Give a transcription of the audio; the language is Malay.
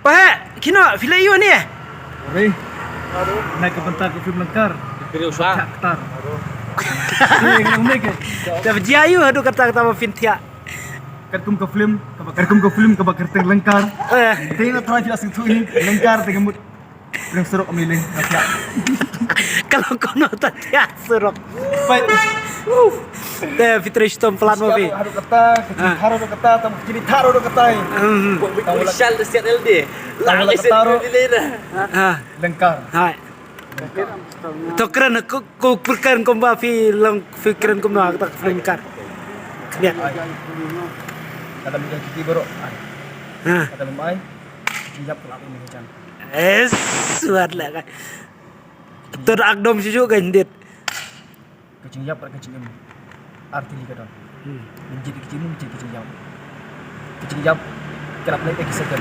Pak, kino filai you ni. Ore. Naik ke bentar ke film lengkar. Video usah. Aktar. Ini yang make. Dah jayu hadu kata-kata ma fintia. Karkum ke film, kaba kerteng lengkar. Tengok terang jelas itu ini lengkar tengok mut. Yang serok amilin. Kalau kono tatia surok. Baik. Dah fitri stom plan mo bi. Haru kata, kecil haru kata, tam kecil taruh kata. Tahu Shal siat LD. Tahu taruh Ha. lengkar. Hai. To keren ko perkan ko ba fi lang fikiran ko na tak lengkar. Kena. Kata minta cuti baru. Ha. Kata memai. Siap kelak ini macam. Suat lah kan. Terakdom si juga indit. Kecil siap kecil ini. Arti ni kadang. Menjadi kecil jam. Kecil jam. Kerap naik lagi second.